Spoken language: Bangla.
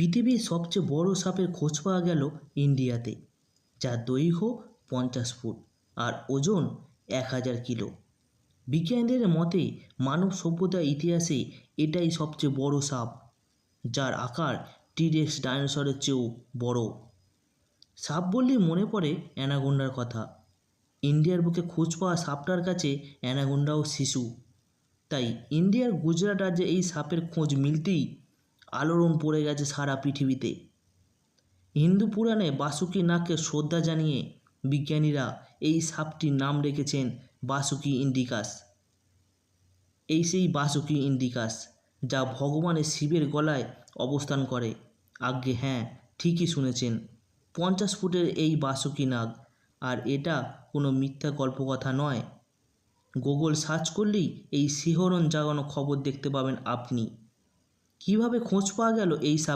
পৃথিবীর সবচেয়ে বড় সাপের খোঁজ পাওয়া গেল ইন্ডিয়াতে, যার দৈর্ঘ্য 50 ফুট আর ওজন 1000 কিলো। বিজ্ঞানীদের মতে মানব সভ্যতার ইতিহাসে এটাই সবচেয়ে বড় সাপ, যার আকার টিরেক্স ডাইনোসরের চেয়েও বড়। সাপ বললেই মনে পড়ে অ্যানাকোন্ডার কথা। ইন্ডিয়ার বুকে খোঁজ পাওয়া সাপটার কাছে অ্যানাকোন্ডাও শিশু। তাই ইন্ডিয়ার গুজরাট রাজ্যে এই সাপের খোঁজ মিলতেই আলোড়ন পড়ে গেছে সারা পৃথিবীতে। হিন্দু পুরাণে বাসুকি নাগকে শ্রদ্ধা জানিয়ে বিজ্ঞানীরা এই সাপটির নাম রেখেছেন বাসুকি ইন্ডিকাস। এই সেই বাসুকি ইন্ডিকাস, যা ভগবানের শিবের গলায় অবস্থান করে। আজ্ঞে হ্যাঁ, ঠিকই শুনেছেন, 50 ফুটের এই বাসুকি নাগ। আর এটা কোনো মিথ্যা গল্পকথা নয়। গুগল সার্চ করলেই এই শিহরণ জাগানো খবর দেখতে পাবেন আপনি। কিভাবে খোঁজ পাওয়া গেল এই সাপ